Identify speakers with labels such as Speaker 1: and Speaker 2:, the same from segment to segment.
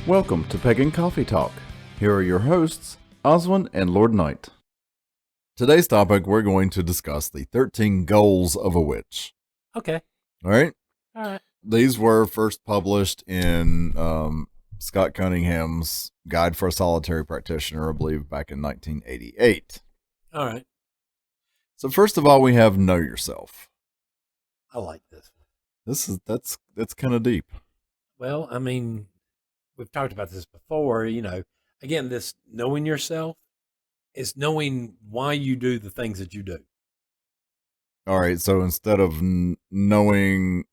Speaker 1: Welcome to Pagan Coffee Talk. Here are your hosts, Oswin and Lord Knight. Today's topic, we're going to discuss the 13 goals of a witch.
Speaker 2: Okay.
Speaker 1: All right?
Speaker 2: All right.
Speaker 1: These were first published in Scott Cunningham's Guide for a Solitary Practitioner, I believe, back in 1988.
Speaker 2: All right.
Speaker 1: So first of all, we have Know Yourself.
Speaker 2: I like this one.
Speaker 1: That's kind of deep.
Speaker 2: Well, I mean, we've talked about this before, again, this knowing yourself is knowing why you do the things that you do.
Speaker 1: All right, so instead of knowing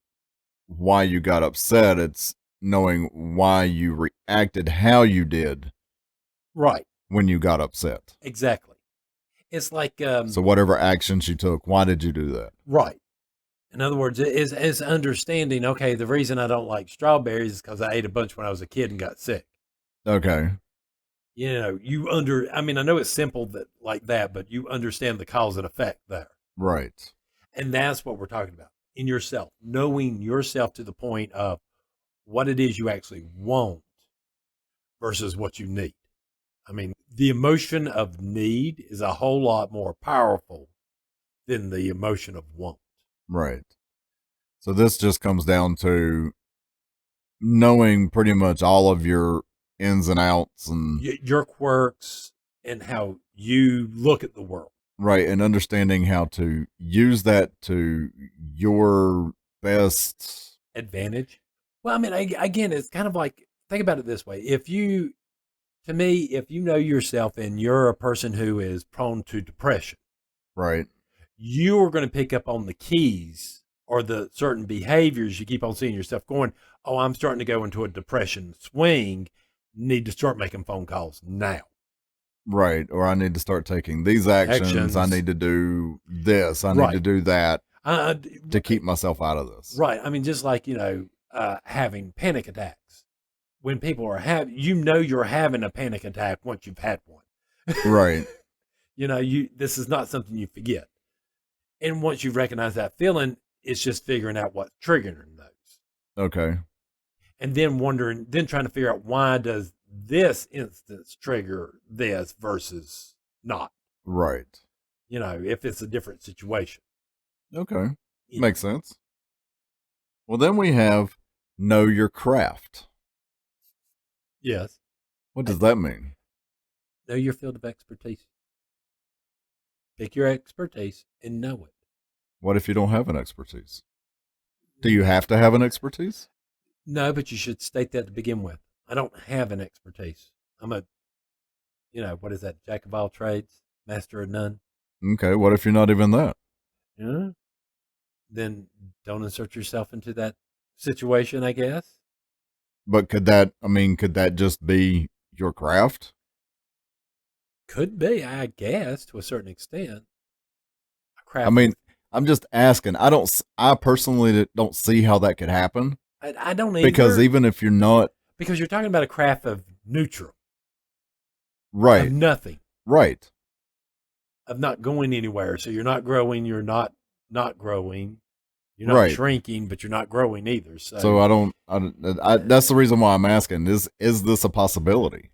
Speaker 1: why you got upset, it's knowing why you reacted how you did.
Speaker 2: Right.
Speaker 1: When you got upset.
Speaker 2: Exactly. It's like...
Speaker 1: so whatever actions you took, why did you do that?
Speaker 2: Right. In other words, is understanding, okay, the reason I don't like strawberries is because I ate a bunch when I was a kid and got sick.
Speaker 1: Okay.
Speaker 2: I know it's simple like that, but you understand the cause and effect there.
Speaker 1: Right.
Speaker 2: And that's what we're talking about. In yourself, knowing yourself to the point of what it is you actually want versus what you need. I mean, the emotion of need is a whole lot more powerful than the emotion of want.
Speaker 1: Right. So this just comes down to knowing pretty much all of your ins and outs and
Speaker 2: your quirks and how you look at the world.
Speaker 1: Right. And understanding how to use that to your best
Speaker 2: advantage. Well, I mean, again, it's kind of like, think about it this way. If you know yourself and you're a person who is prone to depression,
Speaker 1: right,
Speaker 2: you are going to pick up on the keys or the certain behaviors you keep on seeing yourself going, oh, I'm starting to go into a depression swing. Need to start making phone calls now.
Speaker 1: Right. Or I need to start taking these actions. I need to do this. I need to do that to keep myself out of this.
Speaker 2: Right. I mean, just like, having panic attacks. When people are you're having a panic attack once you've had one.
Speaker 1: Right.
Speaker 2: This is not something you forget. And once you recognize that feeling, it's just figuring out what's triggering those.
Speaker 1: Okay.
Speaker 2: And then trying to figure out, why does this instance trigger this versus not?
Speaker 1: Right.
Speaker 2: If it's a different situation.
Speaker 1: Okay. Makes sense. Well, then we have Know Your Craft.
Speaker 2: Yes.
Speaker 1: What does that mean?
Speaker 2: Know your field of expertise. Pick your expertise and know it.
Speaker 1: What if you don't have an expertise? Do you have to have an expertise?
Speaker 2: No, but you should state that to begin with. I don't have an expertise. I'm what is that? Jack of all trades, master of none.
Speaker 1: Okay. What if you're not even that?
Speaker 2: Yeah. Then don't insert yourself into that situation, I guess.
Speaker 1: But could that just be your craft?
Speaker 2: Could be, I guess, to a certain extent.
Speaker 1: I'm just asking. I personally don't see how that could happen.
Speaker 2: I don't either.
Speaker 1: Because even if you're not...
Speaker 2: Because you're talking about a craft of neutral.
Speaker 1: Right.
Speaker 2: Of nothing.
Speaker 1: Right.
Speaker 2: Of not going anywhere. So you're not growing, you're not growing. You're not shrinking, but you're not growing either. So
Speaker 1: that's the reason why I'm asking. Is this a possibility?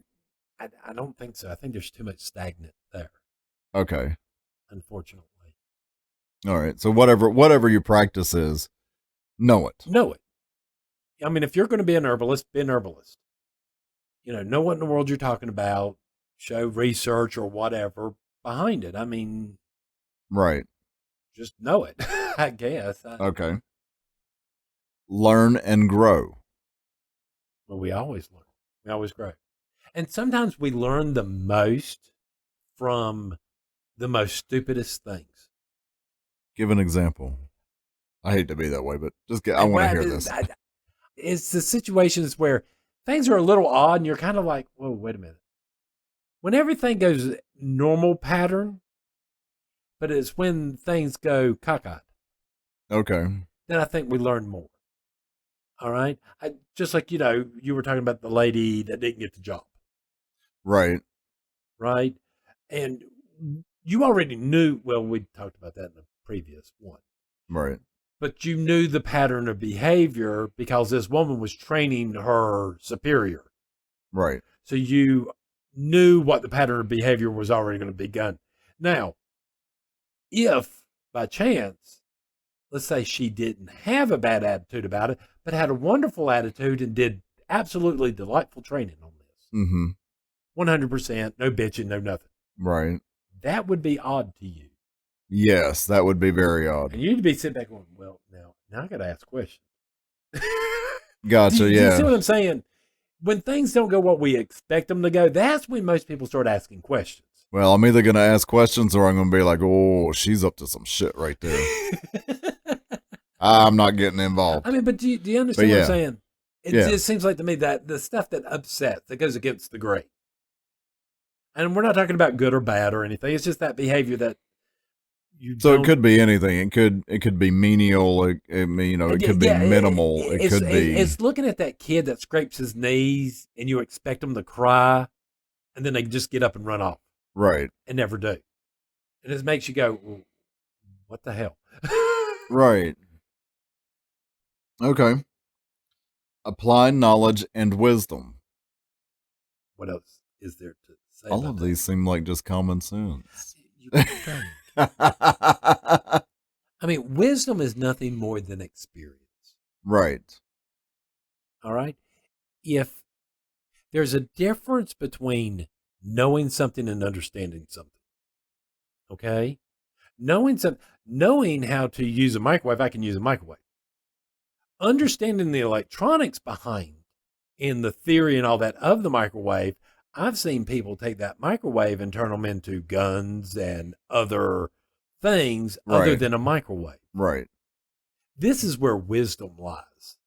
Speaker 2: I don't think so. I think there's too much stagnant there.
Speaker 1: Okay.
Speaker 2: Unfortunately.
Speaker 1: All right. So whatever your practice is, know it.
Speaker 2: Know it. I mean, if you're going to be an herbalist, be an herbalist. Know what in the world you're talking about. Show research or whatever behind it. I mean,
Speaker 1: right.
Speaker 2: Just know it, I guess.
Speaker 1: Okay. Learn and grow.
Speaker 2: Well, we always learn. We always grow. And sometimes we learn the most from the most stupidest things.
Speaker 1: Give an example. I hate to be that way, but I want to hear this.
Speaker 2: It's the situations where things are a little odd and you're kind of like, whoa, wait a minute. When everything goes normal pattern, but it's when things go cockeyed.
Speaker 1: Okay.
Speaker 2: Then I think we learn more. All right. Just like, you were talking about the lady that didn't get the job.
Speaker 1: Right.
Speaker 2: Right. And you already knew, well, we talked about that in the previous one.
Speaker 1: Right.
Speaker 2: But you knew the pattern of behavior because this woman was training her superior.
Speaker 1: Right.
Speaker 2: So you knew what the pattern of behavior was already going to be done. Now, if by chance, let's say she didn't have a bad attitude about it, but had a wonderful attitude and did absolutely delightful training on this,
Speaker 1: Mm-hmm.
Speaker 2: 100%, no bitching, no nothing,
Speaker 1: Right.
Speaker 2: that would be odd to you.
Speaker 1: Yes, that would be very odd.
Speaker 2: And you'd be sitting back going, well, now I got to ask questions.
Speaker 1: Gotcha.
Speaker 2: Do you see
Speaker 1: Yeah.
Speaker 2: what I'm saying? When things don't go what we expect them to go, that's when most people start asking questions.
Speaker 1: Well, I'm either going to ask questions or I'm going to be like, oh, she's up to some shit right there. I'm not getting involved.
Speaker 2: I mean, but do you understand what I'm saying? It just seems like to me that the stuff that upsets, that goes against the grain. And we're not talking about good or bad or anything. It's just that behavior that you
Speaker 1: So it could be anything. It could be menial. It could be minimal. It could be.
Speaker 2: It's looking at that kid that scrapes his knees and you expect them to cry and then they just get up and run off.
Speaker 1: Right.
Speaker 2: And never do. And it makes you go, well, what the hell?
Speaker 1: Right. Okay. Apply knowledge and wisdom.
Speaker 2: What else is there to say?
Speaker 1: All of these seem like just common sense.
Speaker 2: I mean, wisdom is nothing more than experience.
Speaker 1: Right.
Speaker 2: All right. If there's a difference between knowing something and understanding something. Okay. Knowing how to use a microwave, I can use a microwave. Understanding the electronics behind in the theory and all that of the microwave, I've seen people take that microwave and turn them into guns and other things other than a microwave.
Speaker 1: Right.
Speaker 2: This is where wisdom lies.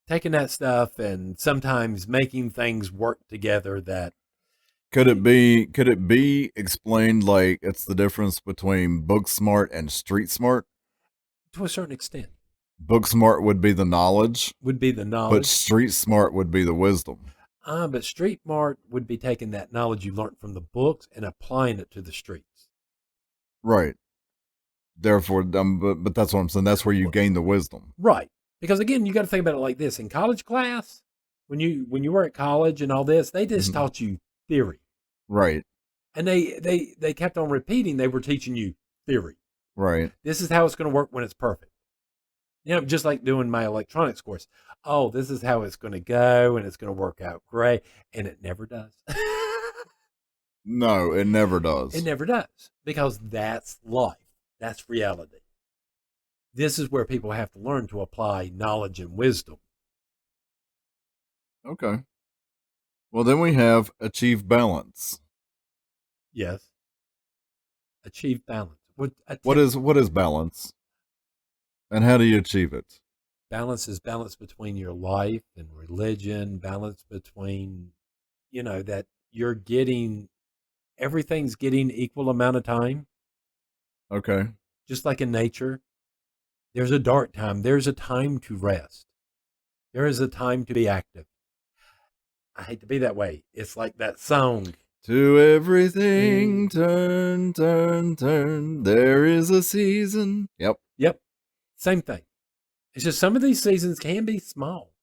Speaker 2: Taking that stuff and sometimes making things work together that
Speaker 1: could it be explained like it's the difference between book smart and street smart?
Speaker 2: To a certain extent.
Speaker 1: Book smart would be the knowledge. But street smart would be the wisdom.
Speaker 2: But street smart would be taking that knowledge you learned from the books and applying it to the streets.
Speaker 1: Right. Therefore, but that's what I'm saying. That's where you gain the wisdom.
Speaker 2: Right. Because again, you got to think about it like this. In college class, when you were at college and all this, they just taught you theory.
Speaker 1: Right.
Speaker 2: And they kept on repeating, they were teaching you theory.
Speaker 1: Right.
Speaker 2: This is how it's going to work when it's perfect. Just like doing my electronics course. Oh, this is how it's going to go and it's going to work out great. And it never does.
Speaker 1: No, it never does.
Speaker 2: It never does. Because that's life. That's reality. This is where people have to learn to apply knowledge and wisdom.
Speaker 1: Okay. Well, then we have achieve balance.
Speaker 2: Yes. Achieve balance.
Speaker 1: What is balance? And how do you achieve it?
Speaker 2: Balance is balance between your life and religion, balance between, that you're getting, everything's getting equal amount of time.
Speaker 1: Okay.
Speaker 2: Just like in nature, there's a dark time. There's a time to rest. There is a time to be active. I hate to be that way. It's like that song.
Speaker 1: To everything, turn, turn, turn. There is a season. Yep.
Speaker 2: Same thing. It's just some of these seasons can be small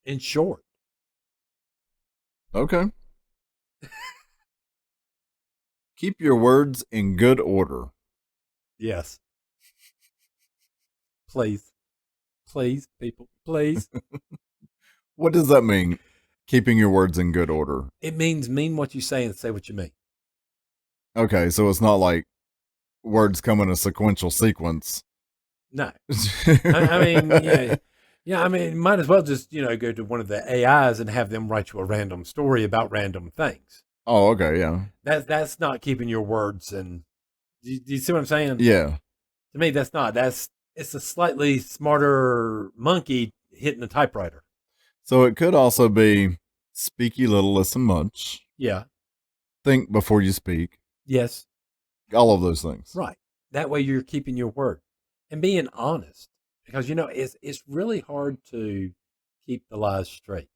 Speaker 2: and short.
Speaker 1: Okay. Keep your words in good order.
Speaker 2: Yes. Please, people, please.
Speaker 1: What does that mean? Keeping your words in good order.
Speaker 2: It means mean what you say and say what you mean.
Speaker 1: Okay, so it's not like words come in a sequential sequence.
Speaker 2: No. I mean, might as well just, go to one of the AIs and have them write you a random story about random things.
Speaker 1: Oh, okay, yeah.
Speaker 2: That's not keeping your words. And do you see what I'm saying?
Speaker 1: Yeah.
Speaker 2: To me, it's a slightly smarter monkey hitting a typewriter.
Speaker 1: So it could also be speaky little, listen much.
Speaker 2: Yeah.
Speaker 1: Think before you speak.
Speaker 2: Yes.
Speaker 1: All of those things.
Speaker 2: Right. That way you're keeping your word and being honest, because it's really hard to keep the lies straight.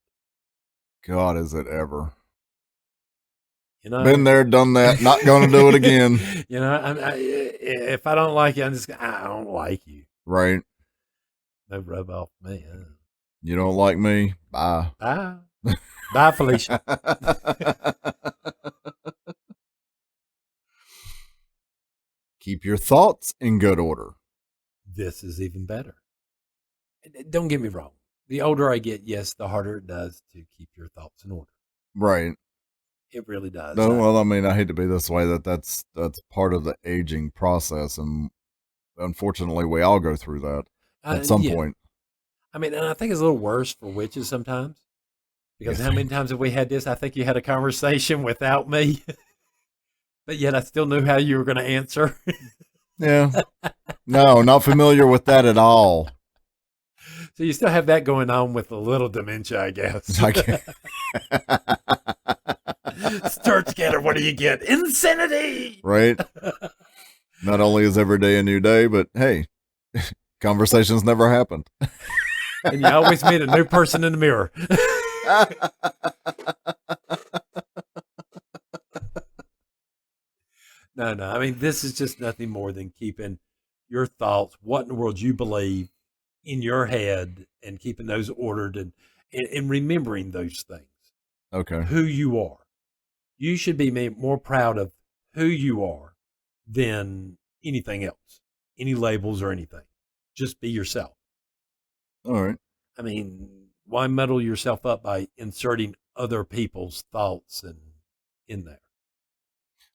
Speaker 1: God, is it ever?
Speaker 2: Been
Speaker 1: there, done that. Not going to do it again.
Speaker 2: If I don't like you, I don't like you.
Speaker 1: Right.
Speaker 2: No rub off me.
Speaker 1: You don't like me? Bye.
Speaker 2: Bye. Bye, Felicia.
Speaker 1: Keep your thoughts in good order.
Speaker 2: This is even better. Don't get me wrong. The older I get, yes, the harder it does to keep your thoughts in order.
Speaker 1: Right.
Speaker 2: It really does.
Speaker 1: No, well, I mean, I hate to be this way. That's part of the aging process, and unfortunately, we all go through that at some point.
Speaker 2: I mean, and I think it's a little worse for witches sometimes. Because
Speaker 1: Yes.
Speaker 2: how many times have we had this? I think you had a conversation without me, but yet I still knew how you were going to answer.
Speaker 1: Yeah. No, not familiar with that at all.
Speaker 2: So you still have that going on with a little dementia, I guess. Start together. What do you get? Insanity.
Speaker 1: Right. Not only is every day a new day, but hey, conversations never happened.
Speaker 2: And you always meet a new person in the mirror. No. I mean, this is just nothing more than keeping your thoughts, what in the world you believe, in your head, and keeping those ordered and remembering those things.
Speaker 1: Okay.
Speaker 2: Who you are. You should be more proud of who you are than anything else, any labels or anything. Just be yourself.
Speaker 1: All right.
Speaker 2: I mean, why muddle yourself up by inserting other people's thoughts in there?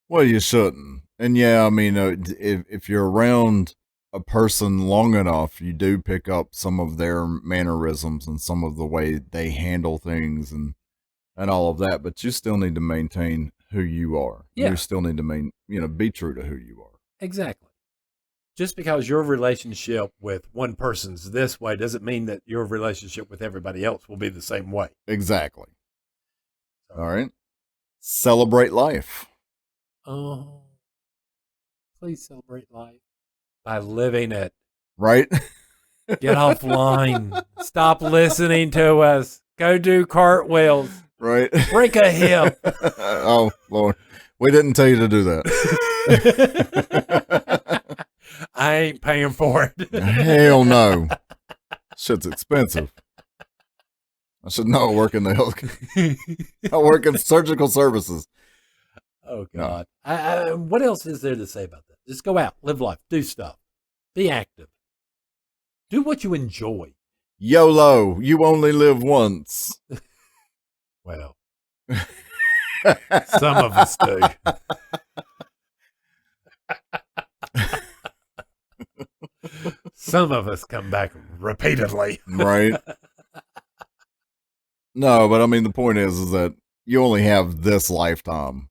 Speaker 1: Well, you shouldn't. And yeah, I mean, if you're around a person long enough, you do pick up some of their mannerisms and some of the way they handle things and all of that. But you still need to maintain who you are.
Speaker 2: Yeah.
Speaker 1: You still need to be true to who you are.
Speaker 2: Exactly. Just because your relationship with one person's this way doesn't mean that your relationship with everybody else will be the same way.
Speaker 1: Exactly. So, all right. Celebrate life.
Speaker 2: Oh, please celebrate life by living it.
Speaker 1: Right?
Speaker 2: Get offline. Stop listening to us. Go do cartwheels.
Speaker 1: Right.
Speaker 2: Break a hip.
Speaker 1: Oh, Lord. We didn't tell you to do that.
Speaker 2: I ain't paying for it.
Speaker 1: Hell no. Shit's expensive. I should know. I work in the health. I work in surgical services.
Speaker 2: Oh, God. No. What else is there to say about that? Just go out, live life, do stuff, be active, do what you enjoy.
Speaker 1: YOLO, you only live once.
Speaker 2: Well, some of us do. Some of us come back repeatedly.
Speaker 1: Right. No, but I mean, the point is that you only have this lifetime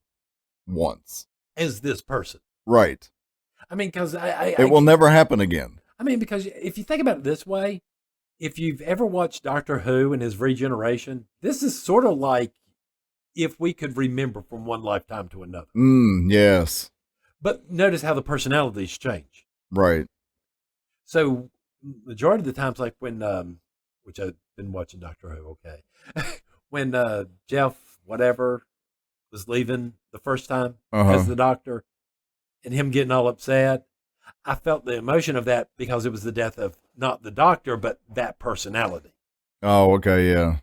Speaker 1: once.
Speaker 2: As this person.
Speaker 1: Right.
Speaker 2: I mean, because
Speaker 1: it will never happen again.
Speaker 2: I mean, because if you think about it this way, if you've ever watched Doctor Who and his regeneration, this is sort of like if we could remember from one lifetime to another.
Speaker 1: Yes.
Speaker 2: But notice how the personalities change.
Speaker 1: Right.
Speaker 2: So majority of the times, like when, which I've been watching Doctor Who, okay, when Jeff, whatever, was leaving the first time as the Doctor, and him getting all upset, I felt the emotion of that because it was the death of not the Doctor, but that personality.
Speaker 1: Oh, okay, yeah.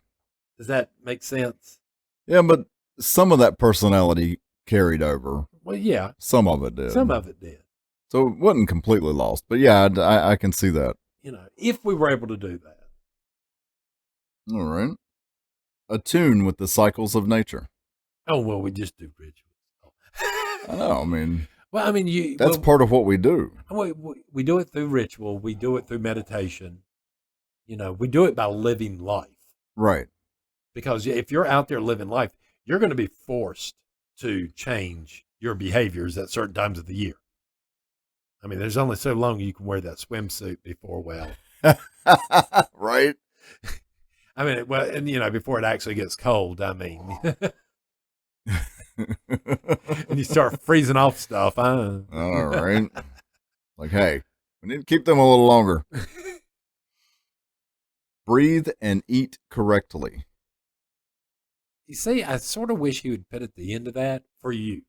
Speaker 2: Does that make sense?
Speaker 1: Yeah, but some of that personality carried over.
Speaker 2: Well, yeah.
Speaker 1: Some of it did.
Speaker 2: Some of it did.
Speaker 1: So it wasn't completely lost. But yeah, I can see that.
Speaker 2: If we were able to do that.
Speaker 1: All right. Attune with the cycles of nature.
Speaker 2: Oh, well, we just do rituals.
Speaker 1: I know, I mean...
Speaker 2: Well, I mean,
Speaker 1: that's part of what we do.
Speaker 2: We do it through ritual. We do it through meditation. We do it by living life.
Speaker 1: Right.
Speaker 2: Because if you're out there living life, you're going to be forced to change your behaviors at certain times of the year. I mean, there's only so long you can wear that swimsuit before,
Speaker 1: right.
Speaker 2: I mean, well, and before it actually gets cold, I mean, and you start freezing off stuff.
Speaker 1: All right. Like, hey, we need to keep them a little longer. Breathe and eat correctly.
Speaker 2: You see, I sort of wish he would put at the end of that for you.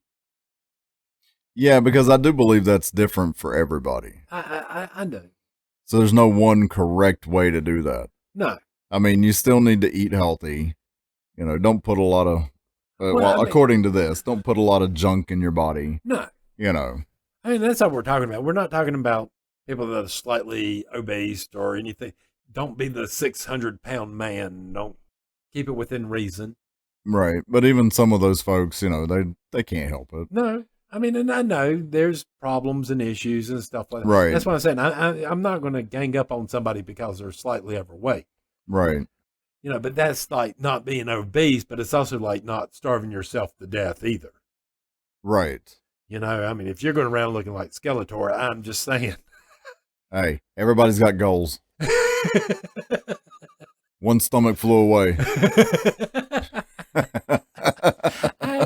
Speaker 1: Yeah, because I do believe that's different for everybody.
Speaker 2: I know.
Speaker 1: So there's no one correct way to do that.
Speaker 2: No.
Speaker 1: I mean, you still need to eat healthy. Don't put a lot of,
Speaker 2: Well, I mean,
Speaker 1: according to this, don't put a lot of junk in your body.
Speaker 2: no.
Speaker 1: You know,
Speaker 2: I mean, that's not what we're talking about. We're not talking about people that are slightly obese or anything. Don't be the 600-pound man. Don't keep it within reason.
Speaker 1: right? But even some of those folks, they can't help it.
Speaker 2: No, I mean, and I know there's problems and issues and stuff like that.
Speaker 1: Right.
Speaker 2: That's what I'm saying. I'm not going to gang up on somebody because they're slightly overweight.
Speaker 1: Right.
Speaker 2: But that's like not being obese, but it's also like not starving yourself to death either.
Speaker 1: Right.
Speaker 2: I mean, if you're going around looking like Skeletor, I'm just saying.
Speaker 1: Hey, everybody's got goals. One stomach flew away.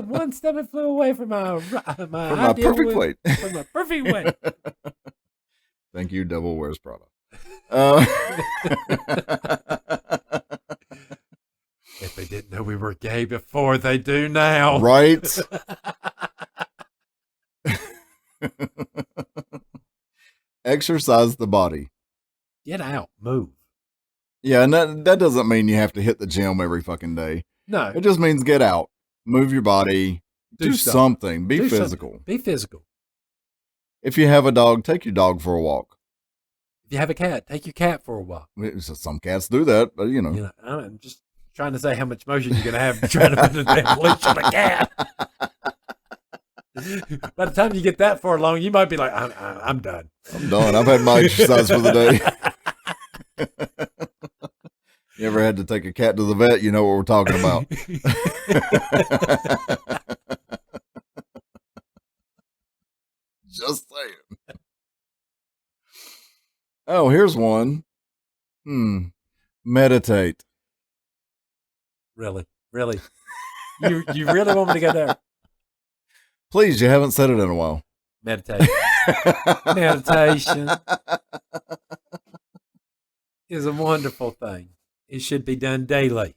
Speaker 2: One stomach flew away from my
Speaker 1: From my perfect weight.
Speaker 2: From my perfect weight.
Speaker 1: Thank you, Devil Wears Prada.
Speaker 2: If they didn't know we were gay before, they do now.
Speaker 1: Right? Exercise the body.
Speaker 2: Get out. Move.
Speaker 1: Yeah, and that doesn't mean you have to hit the gym every fucking day.
Speaker 2: No.
Speaker 1: It just means get out. Move your body. Do something. Be physical.
Speaker 2: Something. Be physical.
Speaker 1: If you have a dog, take your dog for a walk.
Speaker 2: If you have a cat, take your cat for a walk.
Speaker 1: Some cats do that, but
Speaker 2: I'm just trying to say how much motion you're going to have trying to put a damn leash on a cat. By the time you get that far along, you might be like, I'm done.
Speaker 1: I'm done. I've had my exercise for the day. You ever had to take a cat to the vet? You know what we're talking about. Just saying. Oh, here's one. Meditate.
Speaker 2: Really? You really want me to go there?
Speaker 1: Please, you haven't said it in a while.
Speaker 2: Meditation. Meditation is a wonderful thing. It should be done daily.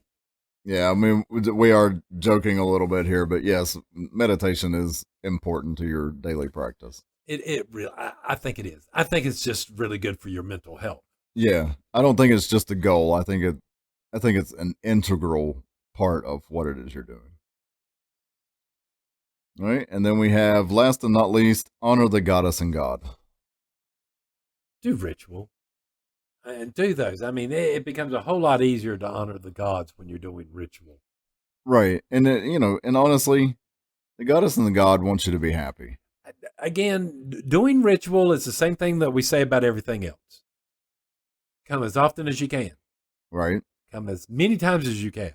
Speaker 1: Yeah, I mean, we are joking a little bit here, but yes, meditation is important to your daily practice.
Speaker 2: It really, I think it is. I think it's just really good for your mental health.
Speaker 1: Yeah, I don't think it's just a goal. I think it's an integral part of what it is you're doing. All right, and then we have, last and not least, honor the goddess and god.
Speaker 2: Do ritual. And do those. I mean, it becomes a whole lot easier to honor the gods when you're doing ritual.
Speaker 1: Right. And, and honestly, the goddess and the god want you to be happy.
Speaker 2: Again, doing ritual is the same thing that we say about everything else. Come as often as you can.
Speaker 1: Right.
Speaker 2: Come as many times as you can.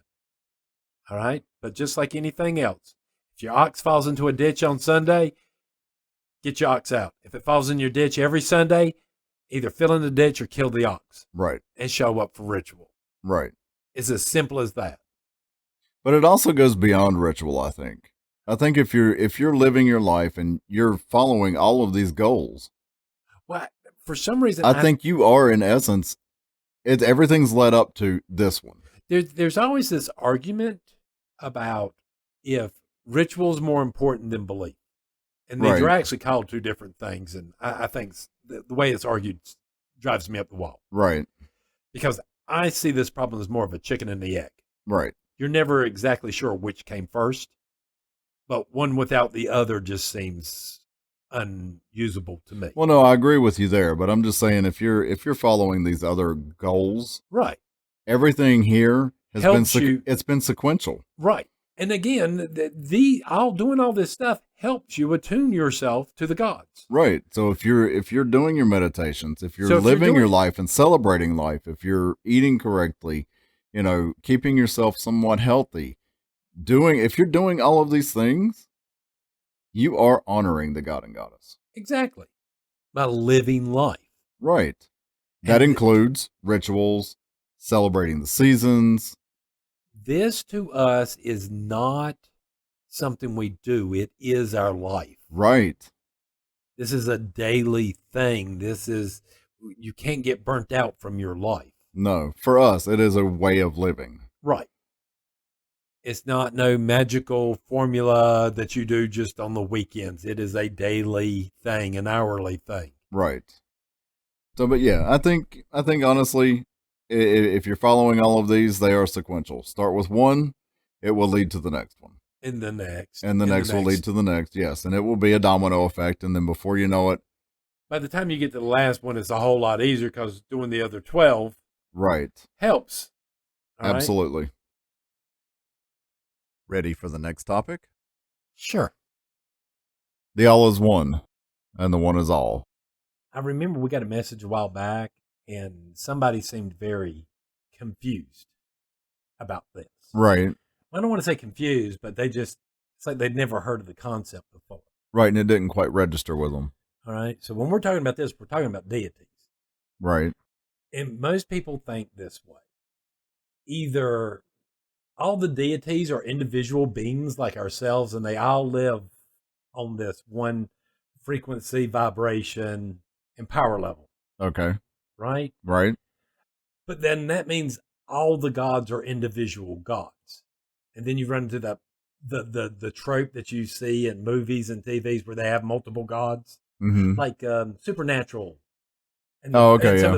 Speaker 2: All right? But just like anything else, if your ox falls into a ditch on Sunday, get your ox out. If it falls in your ditch every Sunday, either fill in the ditch or kill the ox.
Speaker 1: Right.
Speaker 2: And show up for ritual.
Speaker 1: Right.
Speaker 2: It's as simple as that.
Speaker 1: But it also goes beyond ritual, I think. I think if you're living your life and you're following all of these goals,
Speaker 2: well, for some reason,
Speaker 1: I think you are, in essence, everything's led up to this one.
Speaker 2: There's always this argument about if ritual is more important than belief. And these are actually called two different things. And I think the way it's argued drives me up the wall.
Speaker 1: Right.
Speaker 2: Because I see this problem as more of a chicken and the egg.
Speaker 1: Right.
Speaker 2: You're never exactly sure which came first, but one without the other just seems unusable to me.
Speaker 1: Well, no, I agree with you there, but I'm just saying if you're following these other goals,
Speaker 2: right,
Speaker 1: everything here has
Speaker 2: it's
Speaker 1: been sequential.
Speaker 2: Right. And again, doing all this stuff helps you attune yourself to the gods.
Speaker 1: Right. So if you're doing your meditations, if you're living your life and celebrating life, if you're eating correctly, keeping yourself somewhat healthy, if you're doing all of these things, you are honoring the god and goddess.
Speaker 2: Exactly. By living life.
Speaker 1: Right. That includes rituals, celebrating the seasons.
Speaker 2: This to us is not something we do. It is our life.
Speaker 1: Right.
Speaker 2: This is a daily thing. You can't get burnt out from your life.
Speaker 1: No, for us, it is a way of living.
Speaker 2: Right. It's not no magical formula that you do just on the weekends. It is a daily thing, an hourly thing.
Speaker 1: Right. So, but yeah, I think honestly, if you're following all of these, they are sequential. Start with one, it will lead to the next one.
Speaker 2: In the next.
Speaker 1: And the
Speaker 2: in
Speaker 1: next will lead to the next, yes. And it will be a domino effect. And then before you know it,
Speaker 2: By the time you get to the last one, it's a whole lot easier because doing the other 12
Speaker 1: right.
Speaker 2: helps. All right?
Speaker 1: Absolutely. Ready for the next topic?
Speaker 2: Sure.
Speaker 1: The all is one, and the one is all.
Speaker 2: I remember we got a message a while back, and somebody seemed very confused about this.
Speaker 1: Right.
Speaker 2: I don't want to say confused, but it's like they'd never heard of the concept before.
Speaker 1: Right, and it didn't quite register with them.
Speaker 2: All right. So when we're talking about this, we're talking about deities.
Speaker 1: Right.
Speaker 2: And most people think this way. Either all the deities are individual beings like ourselves, and they all live on this one frequency, vibration, and power level.
Speaker 1: Okay.
Speaker 2: Right?
Speaker 1: Right.
Speaker 2: But then that means all the gods are individual gods. And then you run into the trope that you see in movies and TVs where they have multiple gods, like Supernatural. And,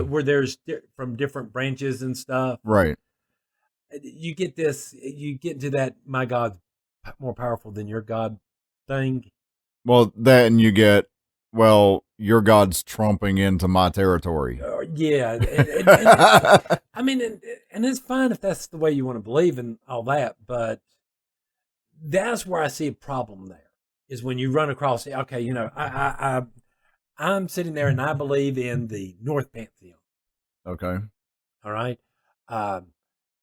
Speaker 2: where there's from different branches and stuff.
Speaker 1: Right.
Speaker 2: You get into that, my God's more powerful than your God thing.
Speaker 1: Well, that and you get, well, your God's trumping into my territory.
Speaker 2: Yeah. I mean, and it's fine if that's the way you want to believe and all that, but that's where I see a problem there, is when you run across, okay, I'm sitting there and I believe in the North Pantheon.
Speaker 1: Okay.
Speaker 2: All right.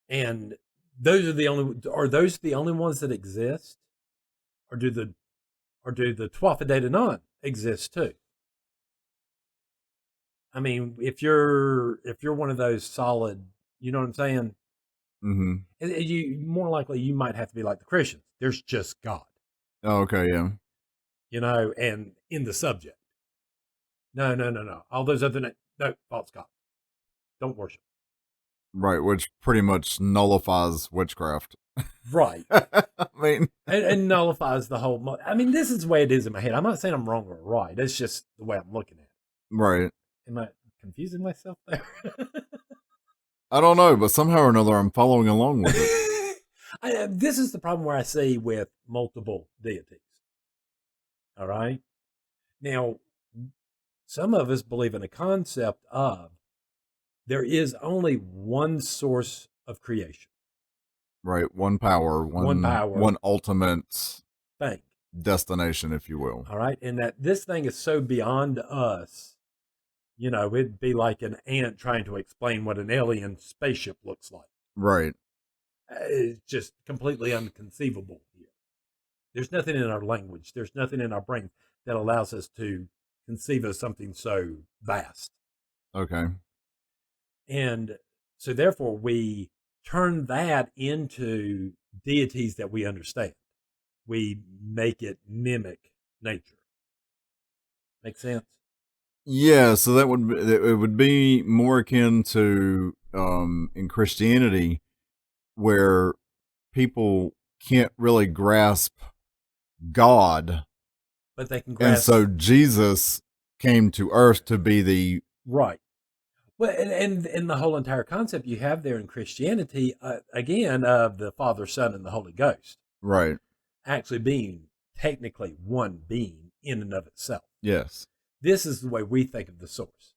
Speaker 2: And those are those the only ones that exist? Or do the Tuatha De Danann exist too? I mean, if you're one of those solid, you know what I'm saying?
Speaker 1: Mm-hmm.
Speaker 2: You more likely you might have to be like the Christians. There's just God.
Speaker 1: Oh, okay, yeah.
Speaker 2: And in the subject. No. All those other false gods. Don't worship.
Speaker 1: Right, which pretty much nullifies witchcraft.
Speaker 2: Right.
Speaker 1: I mean,
Speaker 2: and nullifies the whole. I mean, this is the way it is in my head. I'm not saying I'm wrong or right. It's just the way I'm looking at it.
Speaker 1: Right.
Speaker 2: Am I confusing myself there?
Speaker 1: I don't know, but somehow or another, I'm following along with it.
Speaker 2: This is the problem where I see with multiple deities. All right. Now, some of us believe in a concept of there is only one source of creation.
Speaker 1: Right. One power. One ultimate
Speaker 2: thing.
Speaker 1: Destination, if you will.
Speaker 2: All right. And that this thing is so beyond us. It'd be like an ant trying to explain what an alien spaceship looks like.
Speaker 1: Right.
Speaker 2: It's just completely inconceivable here. There's nothing in our language. There's nothing in our brain that allows us to conceive of something so vast.
Speaker 1: Okay.
Speaker 2: And so therefore we turn that into deities that we understand. We make it mimic nature. Make sense?
Speaker 1: Yeah, so it would be more akin to in Christianity, where people can't really grasp God,
Speaker 2: but they can grasp.
Speaker 1: And so Jesus came to earth to be the
Speaker 2: right. Well, and the whole entire concept you have there in Christianity, again, of the Father, Son, and the Holy Ghost,
Speaker 1: right,
Speaker 2: actually being technically one being in and of itself.
Speaker 1: Yes.
Speaker 2: This is the way we think of the source.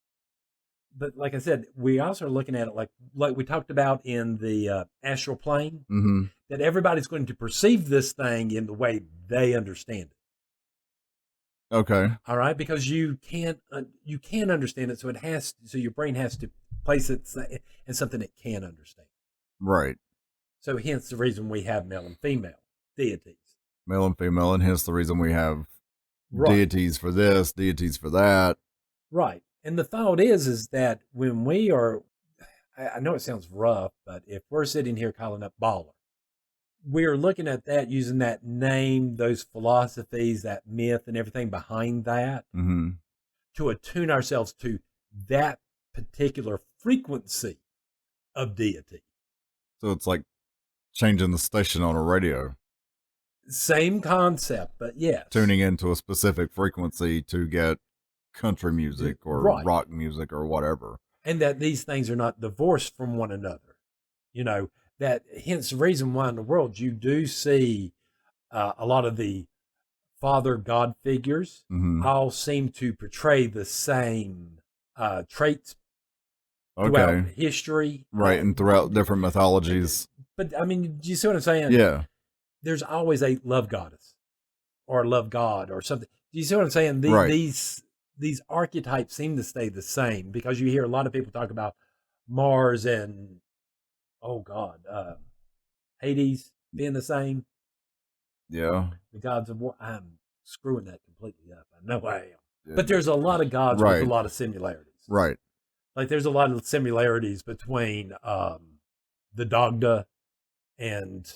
Speaker 2: But like I said, we also are looking at it like we talked about in the astral plane, that everybody's going to perceive this thing in the way they understand it.
Speaker 1: Okay.
Speaker 2: All right, because you can't understand it, so your brain has to place it in something it can understand.
Speaker 1: Right.
Speaker 2: So hence the reason we have male and female deities.
Speaker 1: Male and female, and hence the reason we have deities for this, deities for that.
Speaker 2: Right. And the thought is that when we are, I know it sounds rough, but if we're sitting here calling up baller, we're looking at that using that name, those philosophies, that myth and everything behind that to attune ourselves to that particular frequency of deity.
Speaker 1: So it's like changing the station on a radio.
Speaker 2: Same concept, but yes.
Speaker 1: Tuning into a specific frequency to get country music or rock music or whatever.
Speaker 2: And that these things are not divorced from one another. that hence the reason why in the world you do see a lot of the father God figures
Speaker 1: Mm-hmm.
Speaker 2: all seem to portray the same traits throughout
Speaker 1: Okay.
Speaker 2: history.
Speaker 1: Right. And throughout different mythologies.
Speaker 2: But I mean, do you see what I'm saying?
Speaker 1: Yeah.
Speaker 2: There's always a love goddess or a love god or something. Do you see what I'm saying?
Speaker 1: Right.
Speaker 2: These archetypes seem to stay the same because you hear a lot of people talk about Mars and oh God, Hades being the same.
Speaker 1: Yeah.
Speaker 2: The gods of war. I'm screwing that completely up. I know I am. But there's a lot of gods with a
Speaker 1: Right.
Speaker 2: lot of similarities.
Speaker 1: Right.
Speaker 2: Like there's a lot of similarities between the Dagda and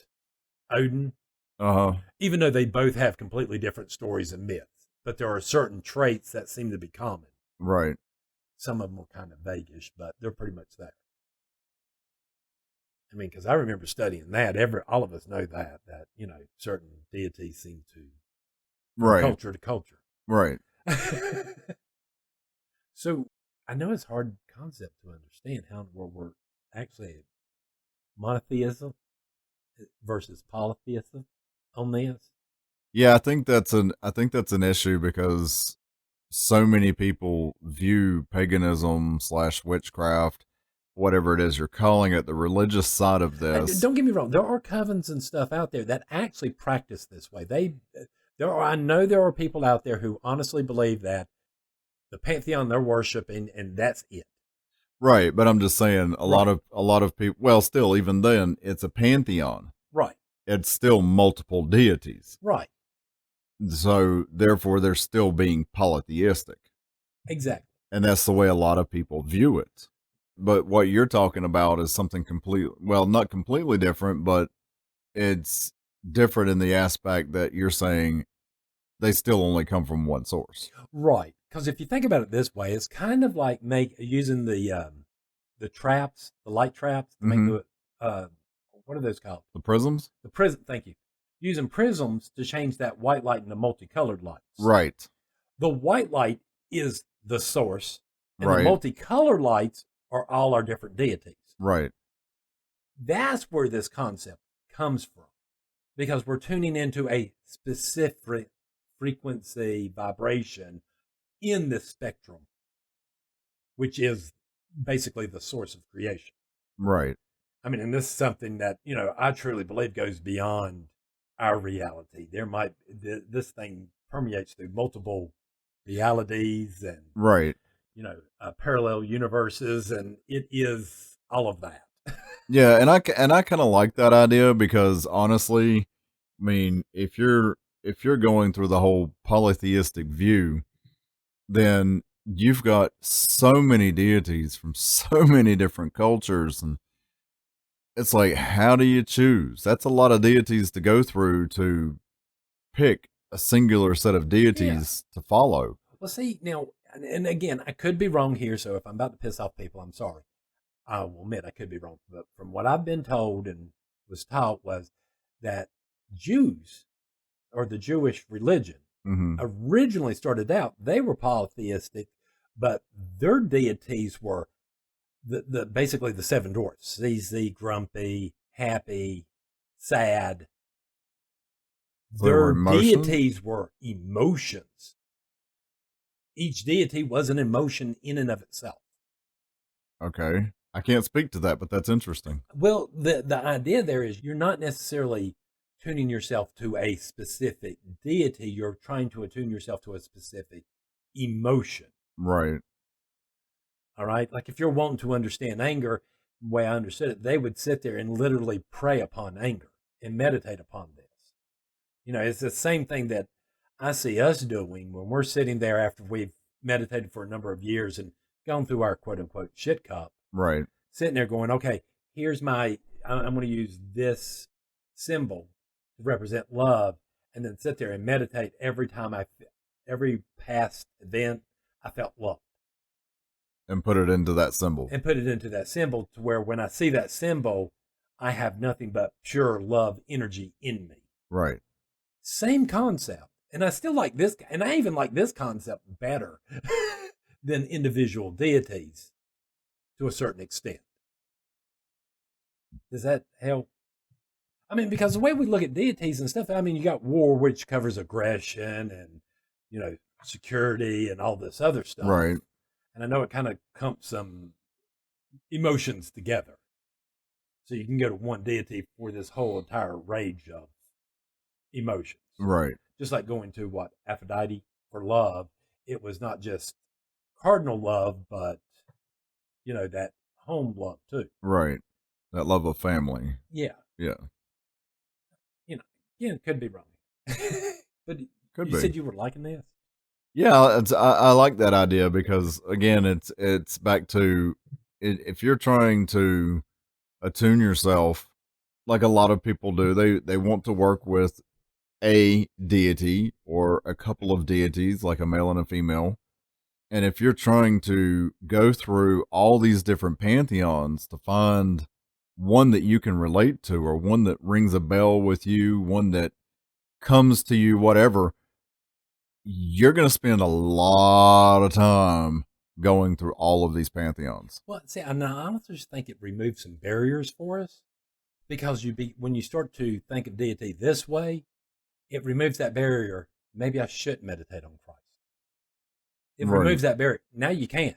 Speaker 2: Odin,
Speaker 1: Uh-huh.
Speaker 2: even though they both have completely different stories and myths. But there are certain traits that seem to be common.
Speaker 1: Right.
Speaker 2: Some of them are kind of vaguish, but they're pretty much there. I mean, because I remember studying that. All of us know that certain deities seem to from
Speaker 1: Right.
Speaker 2: culture to culture.
Speaker 1: Right.
Speaker 2: So I know it's a hard concept to understand how in the world we're actually monotheism versus polytheism on this.
Speaker 1: Yeah, I think that's an issue because so many people view paganism slash witchcraft, whatever it is you're calling it, the religious side of this.
Speaker 2: Don't get me wrong. There are covens and stuff out there that actually practice this way. I know there are people out there who honestly believe that the pantheon they're worshiping and that's it.
Speaker 1: Right, but I'm just saying
Speaker 2: Right.
Speaker 1: a lot of people, well, still even then it's a pantheon.
Speaker 2: Right.
Speaker 1: It's still multiple deities.
Speaker 2: Right.
Speaker 1: So therefore they're still being polytheistic.
Speaker 2: Exactly.
Speaker 1: And that's the way a lot of people view it. But what you're talking about is something not completely different, but it's different in the aspect that you're saying they still only come from one source.
Speaker 2: Right. Because if you think about it this way, it's kind of like using the traps, the light traps to make
Speaker 1: Mhm.
Speaker 2: the what are those called?
Speaker 1: The prisms?
Speaker 2: The prism. Thank you. Using prisms to change that white light into multicolored lights.
Speaker 1: Right.
Speaker 2: The white light is the source, and the
Speaker 1: Right.
Speaker 2: multicolored lights are all our different deities.
Speaker 1: Right.
Speaker 2: That's where this concept comes from, because we're tuning into a specific frequency vibration in this spectrum, which is basically the source of creation.
Speaker 1: Right.
Speaker 2: I mean, and this is something that, I truly believe goes beyond our reality. This thing permeates through multiple realities and,
Speaker 1: Right.
Speaker 2: parallel universes, and it is all of that.
Speaker 1: Yeah, and I kind of like that idea because honestly, I mean, if you're going through the whole polytheistic view, then you've got so many deities from so many different cultures, and it's like, how do you choose? That's a lot of deities to go through to pick a singular set of deities to follow.
Speaker 2: Well, see, now, and again, I could be wrong here, so if I'm about to piss off people, I'm sorry. I will admit I could be wrong, but from what I've been told and was taught was that Jews or the Jewish religion
Speaker 1: Hmm.
Speaker 2: originally started out, they were polytheistic, but their deities were the basically the seven dwarfs: easy, grumpy, happy, sad.
Speaker 1: So they were
Speaker 2: Their
Speaker 1: emotions.
Speaker 2: deities were emotions. Each deity was an emotion in and of itself.
Speaker 1: Okay, I can't speak to that, but that's interesting.
Speaker 2: Well, the idea there is you're not necessarily tuning yourself to a specific deity. You're trying to attune yourself to a specific emotion.
Speaker 1: Right.
Speaker 2: All right. Like if you're wanting to understand anger, the way I understood it, they would sit there and literally pray upon anger and meditate upon this. It's the same thing that I see us doing when we're sitting there after we've meditated for a number of years and gone through our quote unquote shit cup,
Speaker 1: Right.
Speaker 2: sitting there going, okay, I'm going to use this symbol to represent love, and then sit there and meditate every past event I felt love,
Speaker 1: And put it into that symbol.
Speaker 2: and put it into that symbol to where when I see that symbol, I have nothing but pure love energy in me.
Speaker 1: Right.
Speaker 2: Same concept. And I still like this, and I even like this concept better than individual deities to a certain extent. Does that help? I mean, because the way we look at deities and stuff, I mean, you got war, which covers aggression and, you know, security and all this other stuff.
Speaker 1: Right.
Speaker 2: And I know it kind of clumps some emotions together. So you can go to one deity for this whole entire range of emotions.
Speaker 1: Right.
Speaker 2: Just like going to what Aphrodite for love, it was not just cardinal love, but that home love too.
Speaker 1: Right. That love of family.
Speaker 2: Yeah,
Speaker 1: Yeah.
Speaker 2: you know, again, could be wrong, but
Speaker 1: Could
Speaker 2: you
Speaker 1: be.
Speaker 2: said you were liking this.
Speaker 1: Yeah, I like that idea because again, it's back to if you're trying to attune yourself, like a lot of people do, they want to work with a deity or a couple of deities, like a male and a female. And if you're trying to go through all these different pantheons to find one that you can relate to, or one that rings a bell with you, one that comes to you, whatever, you're going to spend a lot of time going through all of these pantheons.
Speaker 2: Well, see, I honestly just think it removes some barriers for us because when you start to think of deity this way, it removes that barrier. Maybe I shouldn't meditate on Christ. It
Speaker 1: Right.
Speaker 2: removes that barrier. Now you can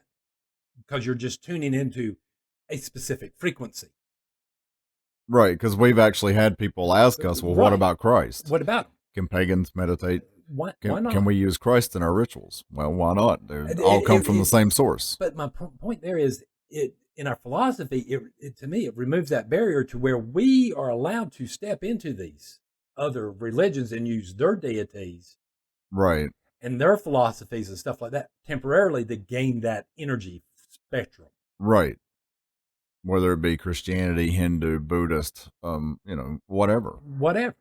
Speaker 2: because you're just tuning into a specific frequency.
Speaker 1: Right. Because we've actually had people ask us, well, what
Speaker 2: Right.
Speaker 1: about Christ?
Speaker 2: What about him?
Speaker 1: Can pagans meditate?
Speaker 2: Why
Speaker 1: Can,
Speaker 2: not?
Speaker 1: can we use Christ in our rituals? Well, why not? They all come from the same source.
Speaker 2: But my point there is, in our philosophy, to me, it removes that barrier to where we are allowed to step into these other religions and use their deities
Speaker 1: Right.
Speaker 2: and their philosophies and stuff like that temporarily to gain that energy spectrum.
Speaker 1: Right. Whether it be Christianity, Hindu, Buddhist, whatever.
Speaker 2: Whatever.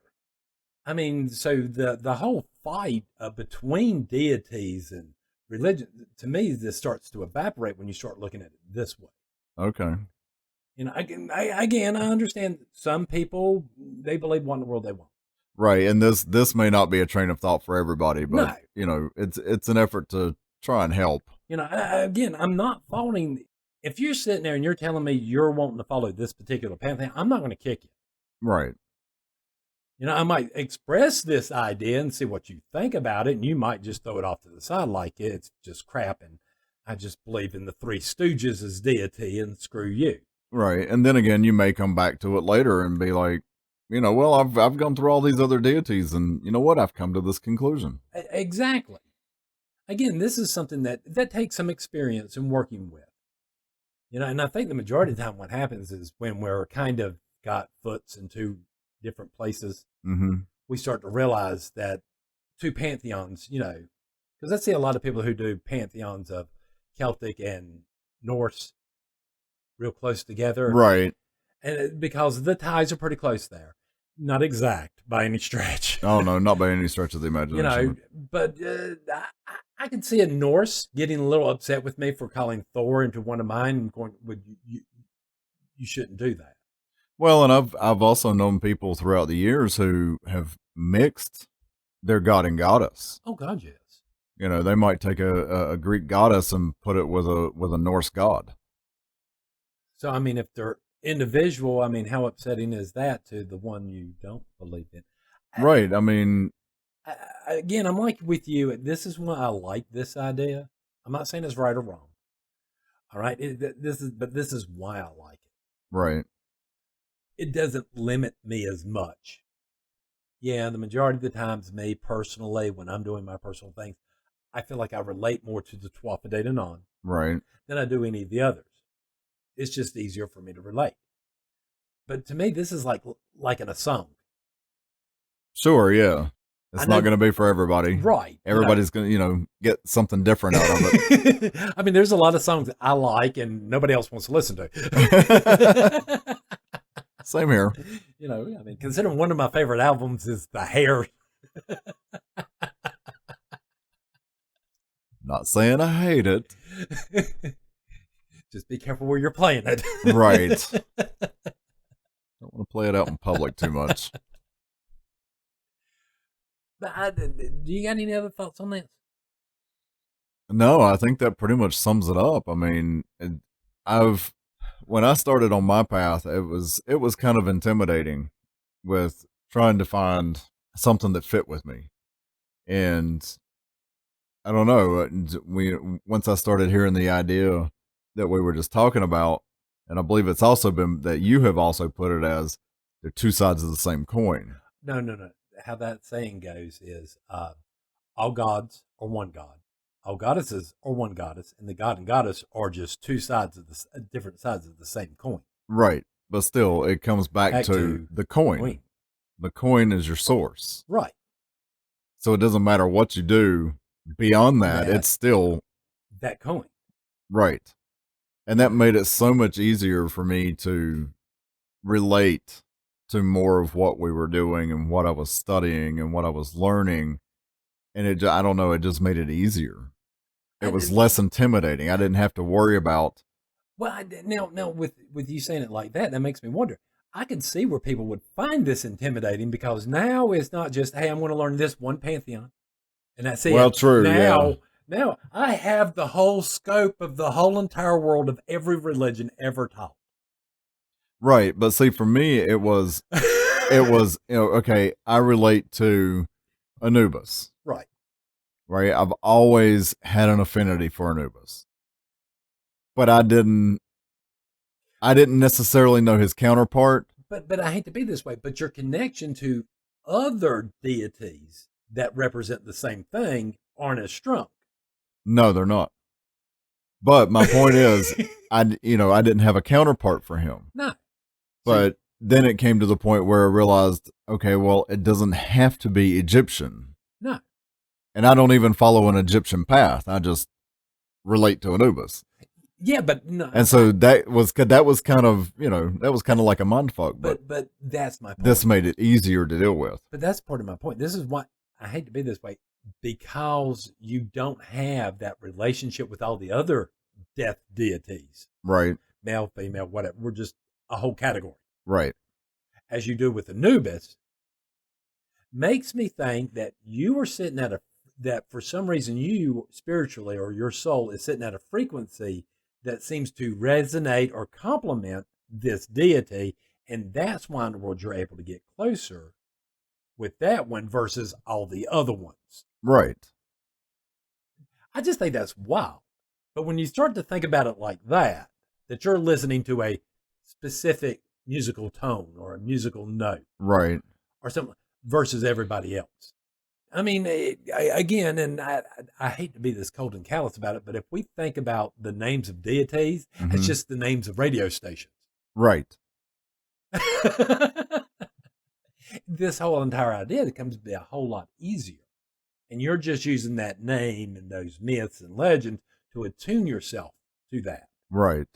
Speaker 2: I mean, so the whole fight between deities and religion, to me, this starts to evaporate when you start looking at it this way.
Speaker 1: Okay.
Speaker 2: Again, I understand some people, they believe what in the world they want.
Speaker 1: Right. And this may not be a train of thought for everybody, but
Speaker 2: No.
Speaker 1: It's an effort to try and help.
Speaker 2: Again, I'm not following. If you're sitting there and you're telling me you're wanting to follow this particular path, I'm not going to kick you.
Speaker 1: Right.
Speaker 2: I might express this idea and see what you think about it, and you might just throw it off to the side like it's just crap, and I just believe in the Three Stooges as deity, and screw you.
Speaker 1: Right. And then again, you may come back to it later and be like, well, I've gone through all these other deities, and you know what? I've come to this conclusion.
Speaker 2: Exactly. Again, this is something that takes some experience in working with. And I think the majority of the time what happens is when we're kind of got foots in two different places, we start to realize that two pantheons, because I see a lot of people who do pantheons of Celtic and Norse real close together.
Speaker 1: Right.
Speaker 2: And because the ties are pretty close there. Not exact by any stretch.
Speaker 1: Oh, no, not by any stretch of the imagination.
Speaker 2: But I can see a Norse getting a little upset with me for calling Thor into one of mine and going, well, you shouldn't do that.
Speaker 1: Well, and I've also known people throughout the years who have mixed their god and goddess.
Speaker 2: Oh, God, yes.
Speaker 1: They might take a Greek goddess and put it with a Norse god.
Speaker 2: So, I mean, if they're individual, I mean, how upsetting is that to the one you don't believe in?
Speaker 1: Right. I mean,
Speaker 2: again, I'm like with you. This is why I like this idea. I'm not saying it's right or wrong. All right. This is why I like it.
Speaker 1: Right.
Speaker 2: It doesn't limit me as much. Yeah, the majority of the times, me personally, when I'm doing my personal things, I feel like I relate more to the Tuatha De Danann
Speaker 1: Right.
Speaker 2: than I do any of the others. It's just easier for me to relate. But to me, this is like in a song.
Speaker 1: Sure, yeah. It's not going to be for everybody.
Speaker 2: Right.
Speaker 1: Everybody's going to, get something different out of it.
Speaker 2: I mean, there's a lot of songs that I like and nobody else wants to listen to.
Speaker 1: Same here.
Speaker 2: I mean, considering one of my favorite albums is The Hair.
Speaker 1: Not saying I hate it.
Speaker 2: Just be careful where you're playing it.
Speaker 1: Right. Don't want to play it out in public too much.
Speaker 2: But do you got any other thoughts on this?
Speaker 1: No, I think that pretty much sums it up. I mean, when I started on my path, it was kind of intimidating with trying to find something that fit with me. And I don't know, we once I started hearing the idea that we were just talking about, and I believe it's also been that you have also put it as they're two sides of the same coin.
Speaker 2: No, no, no. How that saying goes is all gods are one god, all goddesses are one goddess, and the god and goddess are just two sides of the different sides of the same coin.
Speaker 1: Right. But still, it comes back
Speaker 2: Back
Speaker 1: to
Speaker 2: to
Speaker 1: the coin.
Speaker 2: coin.
Speaker 1: The coin is your source.
Speaker 2: Right.
Speaker 1: So it doesn't matter what you do beyond that,
Speaker 2: That
Speaker 1: it's still
Speaker 2: that coin.
Speaker 1: right. And that made it so much easier for me to relate to more of what we were doing and what I was studying and what I was learning. And I don't know, it just made it easier. It was
Speaker 2: And
Speaker 1: less intimidating. I didn't have to worry about.
Speaker 2: well, now with you saying it like that, that makes me wonder. I could see where people would find this intimidating because now it's not just, hey, I'm going to learn this one pantheon, and that's
Speaker 1: Well,
Speaker 2: it.
Speaker 1: true, yeah.
Speaker 2: Now I have the whole scope of the whole entire world of every religion ever taught.
Speaker 1: Right. But see, for me, okay, I relate to Anubis,
Speaker 2: Right.
Speaker 1: right? I've always had an affinity for Anubis, but I didn't necessarily know his counterpart.
Speaker 2: But I hate to be this way, but your connection to other deities that represent the same thing aren't as strong.
Speaker 1: No, they're not. But my point is, I didn't have a counterpart for him.
Speaker 2: No.
Speaker 1: But then it came to the point where I realized, okay, well, it doesn't have to be Egyptian.
Speaker 2: No.
Speaker 1: And I don't even follow an Egyptian path. I just relate to Anubis.
Speaker 2: Yeah, but no.
Speaker 1: And so that was kind of, that was kind of like a mindfuck.
Speaker 2: But that's my point.
Speaker 1: This made it easier to deal with.
Speaker 2: But that's part of my point. This is why I hate to be this way, because you don't have that relationship with all the other death deities,
Speaker 1: Right.
Speaker 2: male, female, whatever. We're just a whole category.
Speaker 1: Right.
Speaker 2: As you do with Anubis, makes me think that you are sitting at that for some reason you spiritually or your soul is sitting at a frequency that seems to resonate or complement this deity. And that's why in the world you're able to get closer with that one versus all the other ones.
Speaker 1: Right.
Speaker 2: I just think that's wild. But when you start to think about it like that you're listening to a specific musical tone or a musical note.
Speaker 1: Right.
Speaker 2: Or something versus everybody else. I mean, again, and I hate to be this cold and callous about it, but if we think about the names of deities, it's just the names of radio stations.
Speaker 1: Right.
Speaker 2: This whole entire idea becomes to be a whole lot easier. And you're just using that name and those myths and legends to attune yourself to that.
Speaker 1: Right.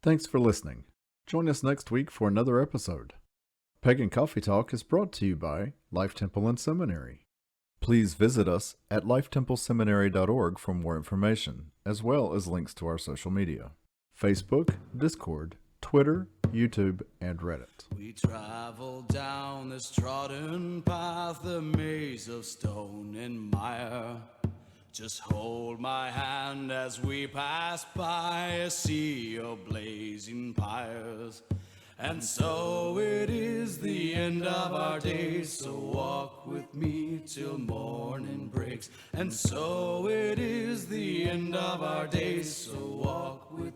Speaker 1: Thanks for listening. Join us next week for another episode. Pagan Coffee Talk is brought to you by Life Temple and Seminary. Please visit us at lifetempleseminary.org for more information, as well as links to our social media: Facebook, Discord, Twitter, YouTube, and Reddit.
Speaker 3: We travel down this trodden path, a maze of stone and mire. Just hold my hand as we pass by a sea of blazing pyres. And so it is the end of our days, so walk with me till morning breaks. And so it is the end of our days, so walk with